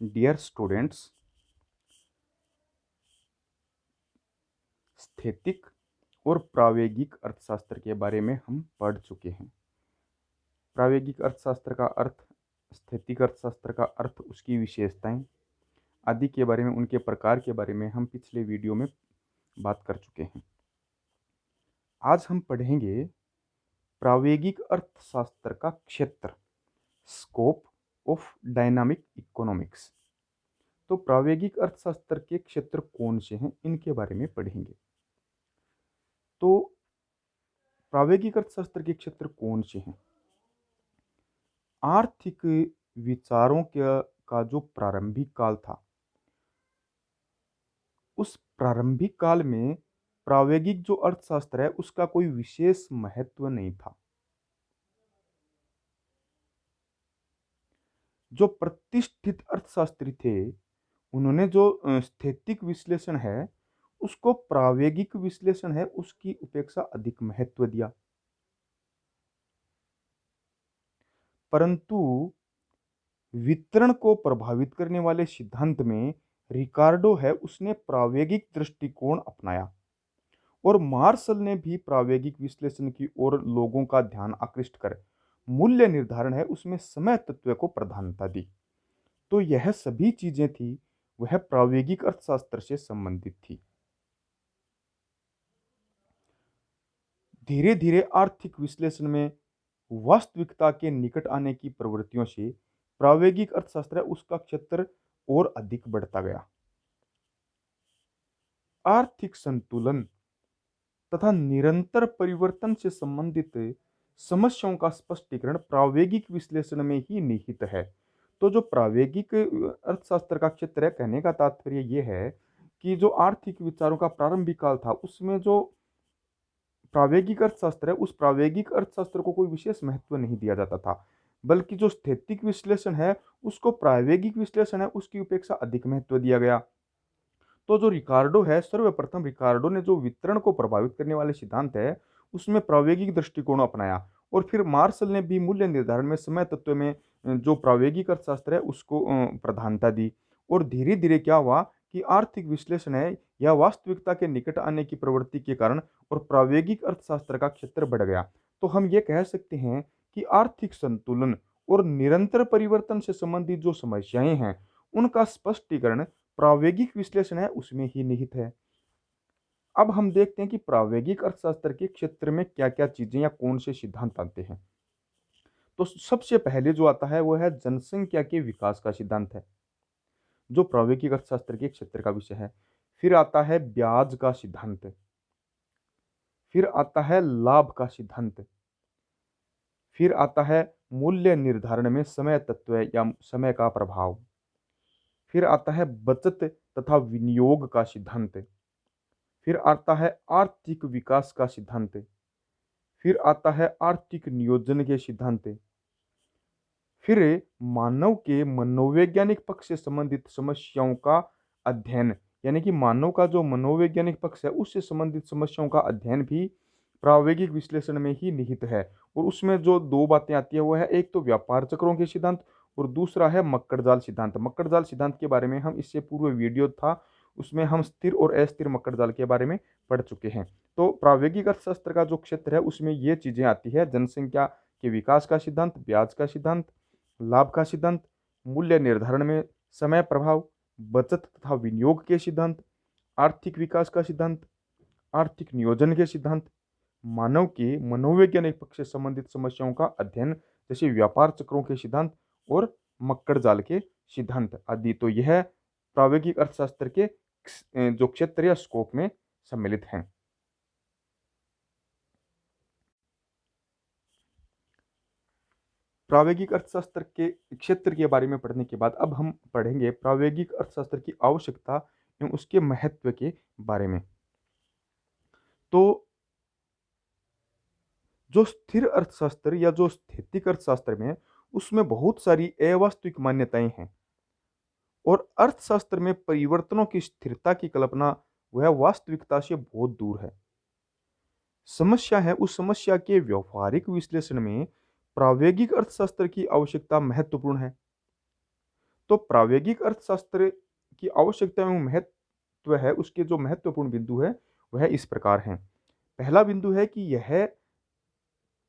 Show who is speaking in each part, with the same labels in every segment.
Speaker 1: Dear students, स्थैतिक और प्रायोगिक अर्थशास्त्र के बारे में हम पढ़ चुके हैं। प्रायोगिक अर्थशास्त्र का अर्थ, स्थैतिक अर्थशास्त्र का अर्थ, उसकी विशेषताएं आदि के बारे में, उनके प्रकार के बारे में हम पिछले वीडियो में बात कर चुके हैं। आज हम पढ़ेंगे प्रायोगिक अर्थशास्त्र का क्षेत्र, स्कोप ऑफ डायनामिक इकोनॉमिक्स। तो प्रायोगिक अर्थशास्त्र के क्षेत्र कौन से हैं, इनके बारे में पढ़ेंगे। तो प्रायोगिक अर्थशास्त्र के क्षेत्र कौन से हैं? आर्थिक विचारों का जो प्रारंभिक काल था, उस प्रारंभिक काल में प्रायोगिक जो अर्थशास्त्र है उसका कोई विशेष महत्व नहीं था। जो प्रतिष्ठित अर्थशास्त्री थे, उन्होंने जो स्थैतिक विश्लेषण है उसको प्रायोगिक विश्लेषण है उसकी उपेक्षा अधिक महत्व दिया। परंतु वितरण को प्रभावित करने वाले सिद्धांत में रिकार्डो है, उसने प्रायोगिक दृष्टिकोण अपनाया और मार्शल ने भी प्रायोगिक विश्लेषण की ओर लोगों का ध्यान आकृष्ट कर मूल्य निर्धारण है उसमें समय तत्व को प्रधानता दी। तो यह सभी चीजें थी वह प्रायोगिक अर्थशास्त्र से संबंधित थी। धीरे धीरे आर्थिक विश्लेषण में वास्तविकता के निकट आने की प्रवृत्तियों से प्रायोगिक अर्थशास्त्र है उसका क्षेत्र और अधिक बढ़ता गया। आर्थिक संतुलन तथा निरंतर परिवर्तन से संबंधित समस्याओं का स्पष्टीकरण प्रायोगिक विश्लेषण में ही निहित है। तो जो प्रायोगिक अर्थशास्त्र का क्षेत्र है, कहने का तात्पर्य यह है कि जो आर्थिक विचारों का प्रारंभिक काल था उसमें जो प्रायोगिक अर्थशास्त्र है उस प्रायोगिक अर्थशास्त्र को कोई विशेष महत्व नहीं दिया जाता था, बल्कि जो स्थैतिक विश्लेषण है उसको प्रायोगिक विश्लेषण है उसकी उपेक्षा अधिक महत्व दिया गया। तो जो रिकार्डो है, सर्वप्रथम रिकार्डो ने जो वितरण को प्रभावित करने वाले सिद्धांत है उसमें प्रायोगिक दृष्टिकोण अपनाया और फिर मार्शल ने भी मूल्य निर्धारण में समय तत्व में जो प्रायोगिक अर्थशास्त्र है उसको प्रधानता दी। और धीरे धीरे क्या हुआ कि आर्थिक विश्लेषण है या वास्तविकता के निकट आने की प्रवृत्ति के कारण और प्रायोगिक अर्थशास्त्र का क्षेत्र बढ़ गया। तो हम ये कह सकते हैं कि आर्थिक संतुलन और निरंतर परिवर्तन से संबंधित जो समस्याएं हैं उनका स्पष्टीकरण प्रायोगिक विश्लेषण है उसमें ही निहित है। अब हम देखते हैं कि प्रायोगिक अर्थशास्त्र के क्षेत्र में क्या क्या चीजें या कौन से सिद्धांत आते हैं। तो सबसे पहले जो आता है वो है जनसंख्या के विकास का सिद्धांत है, जो प्रायोगिक अर्थशास्त्र के क्षेत्र का विषय है। फिर आता है ब्याज का सिद्धांत, फिर आता है लाभ का सिद्धांत, फिर आता है मूल्य निर्धारण में समय तत्व या समय का प्रभाव, फिर आता है बचत तथा विनियोग का सिद्धांत, फिर आता है आर्थिक विकास का सिद्धांत, फिर आता है आर्थिक नियोजन के सिद्धांत, फिर मानव के मनोवैज्ञानिक पक्ष से संबंधित समस्याओं का अध्ययन, यानी कि मानव का जो मनोवैज्ञानिक पक्ष है उससे संबंधित समस्याओं का अध्ययन भी प्रायोगिक विश्लेषण में ही निहित है। और उसमें जो दो बातें आती है वो है, एक तो व्यापार चक्रों के सिद्धांत और दूसरा है मक्कड़जाल सिद्धांत। मक्कड़जाल सिद्धांत के बारे में हम इससे पूर्व वीडियो था उसमें हम स्थिर और अस्थिर मक्कड़जाल के बारे में पढ़ चुके हैं। तो प्रायोगिक अर्थशास्त्र का जो क्षेत्र है उसमें ये चीजें आती है, जनसंख्या के विकास का सिद्धांत, ब्याज का सिद्धांत, लाभ का सिद्धांत, मूल्य निर्धारण में समय प्रभाव, बचत तथा विनियोग के सिद्धांत, आर्थिक विकास का सिद्धांत, आर्थिक नियोजन के सिद्धांत, मानव के मनोवैज्ञानिक पक्ष से संबंधित समस्याओं का अध्ययन जैसे व्यापार चक्रों के सिद्धांत और मक्कड़ जाल के सिद्धांत आदि। तो यह प्रायोगिक अर्थशास्त्र के जो क्षेत्र या स्कोप में सम्मिलित हैं। प्रायोगिक अर्थशास्त्र के क्षेत्र के बारे में पढ़ने के बाद अब हम पढ़ेंगे प्रायोगिक अर्थशास्त्र की आवश्यकता एवं उसके महत्व के बारे में। तो जो स्थिर अर्थशास्त्र या जो स्थैतिक अर्थशास्त्र में उसमें बहुत सारी अवास्तविक मान्यताएं हैं और अर्थशास्त्र में परिवर्तनों की स्थिरता की कल्पना वह वास्तविकता से बहुत दूर है। समस्या है, उस समस्या के व्यवहारिक विश्लेषण में प्रायोगिक अर्थशास्त्र की आवश्यकता महत्वपूर्ण है। तो प्रायोगिक अर्थशास्त्र की आवश्यकता एवं महत्व है, उसके जो महत्वपूर्ण बिंदु है वह इस प्रकार हैं। पहला बिंदु है कि यह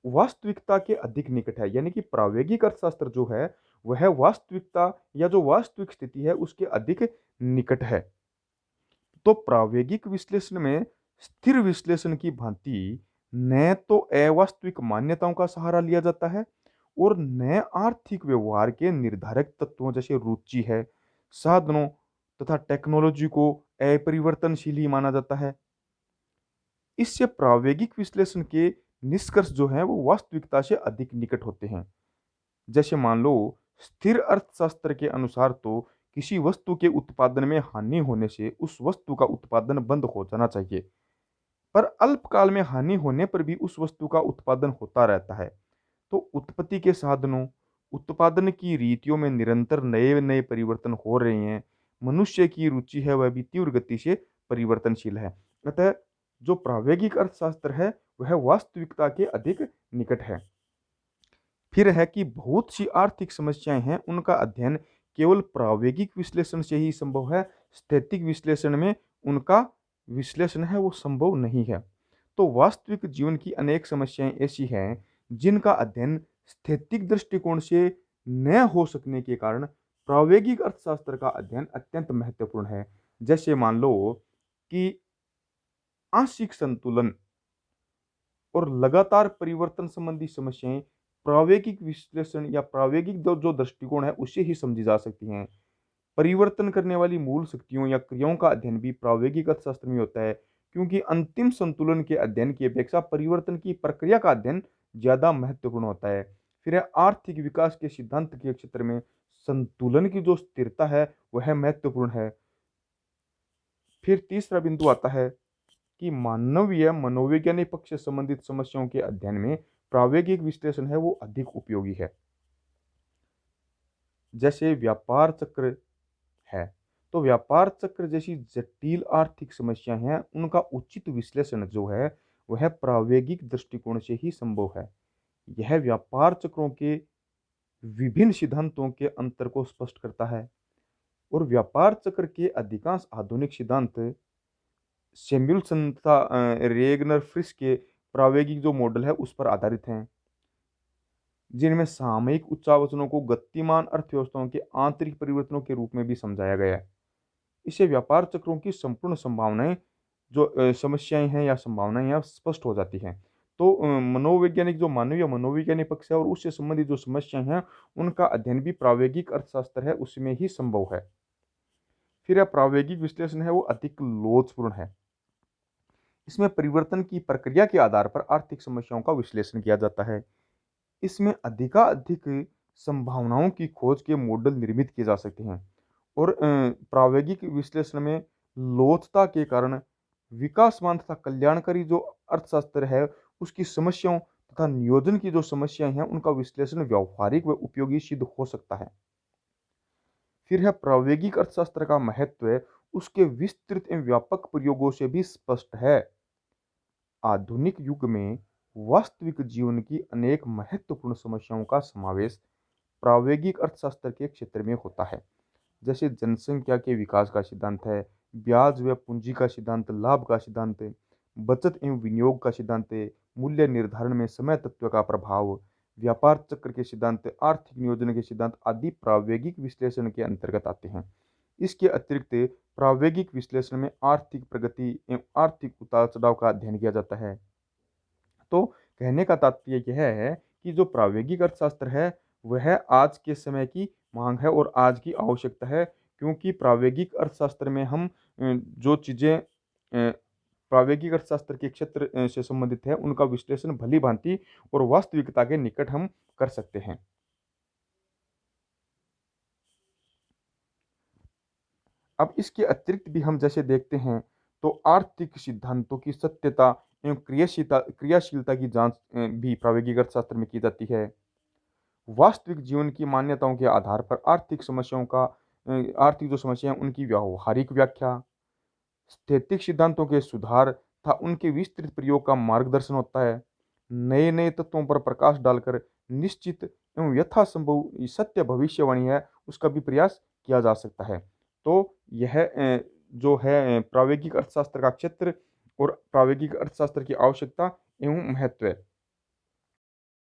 Speaker 1: वास्तविकता के अधिक निकट है, यानी कि प्रायोगिक अर्थशास्त्र जो है वह वास्तविकता या जो वास्तविक स्थिति है उसके अधिक निकट है। तो प्रायोगिक विश्लेषण में स्थिर विश्लेषण की भांति न तो अवास्तविक मान्यताओं का सहारा लिया जाता है और न आर्थिक व्यवहार के निर्धारक तत्वों जैसे रुचि है, साधनों तथा टेक्नोलॉजी को अपरिवर्तनशील ही माना जाता है। इससे प्रायोगिक विश्लेषण के निष्कर्ष जो हैं वो वास्तविकता से अधिक निकट होते हैं। जैसे मान लो, स्थिर अर्थशास्त्र के अनुसार तो किसी वस्तु के उत्पादन में हानि होने से उस वस्तु का उत्पादन बंद हो जाना चाहिए, पर अल्पकाल में हानि होने पर भी उस वस्तु का उत्पादन होता रहता है। तो उत्पत्ति के साधनों, उत्पादन की रीतियों में निरंतर नए नए परिवर्तन हो रहे हैं। मनुष्य की रुचि है वह भी तीव्र गति से परिवर्तनशील है। अतः जो प्रायोगिक अर्थशास्त्र है वह वास्तविकता के अधिक निकट है। फिर है कि बहुत सी आर्थिक समस्याएं हैं, उनका अध्ययन केवल प्रायोगिक विश्लेषण से ही संभव है। स्थैतिक विश्लेषण में उनका विश्लेषण है वो संभव नहीं है। तो वास्तविक जीवन की अनेक समस्याएं ऐसी हैं जिनका अध्ययन स्थैतिक दृष्टिकोण से न हो सकने के कारण प्रायोगिक अर्थशास्त्र का अध्ययन अत्यंत महत्वपूर्ण है। जैसे मान लो कि आंशिक संतुलन और लगातार परिवर्तन संबंधी समस्याएं प्रायोगिक विश्लेषण या प्रायोगिक जो दृष्टिकोण है उससे ही समझी जा सकती हैं। परिवर्तन करने वाली मूल शक्तियों या क्रियाओं का अध्ययन भी प्रायोगिक अर्थशास्त्र में होता है, क्योंकि अंतिम संतुलन के अध्ययन की अपेक्षा परिवर्तन की प्रक्रिया का अध्ययन ज्यादा महत्वपूर्ण होता है। फिर है आर्थिक विकास के सिद्धांत के क्षेत्र में संतुलन की जो स्थिरता है वह महत्वपूर्ण है। फिर तीसरा बिंदु आता है कि मानवीय मनोवैज्ञानिक पक्ष से संबंधित समस्याओं के अध्ययन में प्रायोगिक विश्लेषण है वो अधिक उपयोगी है। जैसे व्यापार चक्र है, तो व्यापार चक्र जैसी जटिल आर्थिक समस्याएं हैं, उनका उचित विश्लेषण जो है वह प्रायोगिक दृष्टिकोण से ही संभव है। यह व्यापार चक्रों के विभिन्न सिद्धांतों के अंतर को स्पष्ट करता है और व्यापार चक्र के अधिकांश आधुनिक सिद्धांत सैमुअलसन तथा रेगनर फ्रिस के प्रायोगिक जो मॉडल है उस पर आधारित हैं, जिनमें सामयिक उच्चावचनों को गतिमान अर्थव्यवस्थाओं के आंतरिक परिवर्तनों के रूप में भी समझाया गया है। इससे व्यापार चक्रों की संपूर्ण संभावनाएं जो समस्याएं हैं या संभावनाएं हैं स्पष्ट हो जाती हैं। तो मनोवैज्ञानिक जो मानवीय मनोवैज्ञानिक पक्ष है और उससे संबंधित जो समस्याएं हैं उनका अध्ययन भी प्रायोगिक अर्थशास्त्र है उसमें ही संभव है। फिर यह प्रायोगिक विश्लेषण है वो अधिक लोचपूर्ण है। इसमें परिवर्तन की प्रक्रिया के आधार पर आर्थिक समस्याओं का विश्लेषण किया जाता है। इसमें अधिकाधिक संभावनाओं की खोज के मॉडल निर्मित किए जा सकते हैं और प्रायोगिक विश्लेषण में लोचता के कारण विकासवान तथा कल्याणकारी जो अर्थशास्त्र है उसकी समस्याओं तथा नियोजन की जो समस्याएं हैं उनका विश्लेषण व्यावहारिक व उपयोगी सिद्ध हो सकता है। फिर है प्रायोगिक अर्थशास्त्र का महत्व उसके विस्तृत एवं व्यापक प्रयोगों से भी स्पष्ट है। आधुनिक युग में वास्तविक जीवन की अनेक महत्वपूर्ण समस्याओं का समावेश प्रायोगिक अर्थशास्त्र के क्षेत्र में होता है। जैसे जनसंख्या के विकास का सिद्धांत है, ब्याज व पूंजी का सिद्धांत, लाभ का सिद्धांत, बचत एवं विनियोग का सिद्धांत, मूल्य निर्धारण में समय तत्व का प्रभाव, व्यापार चक्र के सिद्धांत, आर्थिक नियोजन के सिद्धांत आदि प्रायोगिक विश्लेषण के अंतर्गत आते हैं। इसके अतिरिक्त प्रायोगिक विश्लेषण में आर्थिक प्रगति एवं आर्थिक उतार चढ़ाव का अध्ययन किया जाता है। तो कहने का तात्पर्य यह है कि जो प्रायोगिक अर्थशास्त्र है वह आज के समय की मांग है और आज की आवश्यकता है, क्योंकि प्रायोगिक अर्थशास्त्र में हम जो चीज़ें प्रायोगिक अर्थशास्त्र के क्षेत्र से संबंधित है उनका विश्लेषण भली भांति और वास्तविकता के निकट हम कर सकते हैं। अब इसके अतिरिक्त भी हम जैसे देखते हैं तो आर्थिक सिद्धांतों की सत्यता एवं क्रियाशीलता की जांच भी प्रायोगिक अर्थशास्त्र में की जाती है। वास्तविक जीवन की मान्यताओं के आधार पर आर्थिक जो समस्या है उनकी व्यावहारिक व्याख्या, स्थैतिक सिद्धांतों के सुधार तथा उनके विस्तृत प्रयोग का मार्गदर्शन होता है। नए नए तत्वों पर प्रकाश डालकर निश्चित एवं यथासंभव सत्य भविष्यवाणी है उसका भी प्रयास किया जा सकता है। तो यह जो है प्रायोगिक अर्थशास्त्र का क्षेत्र और प्रायोगिक अर्थशास्त्र की आवश्यकता एवं महत्व है।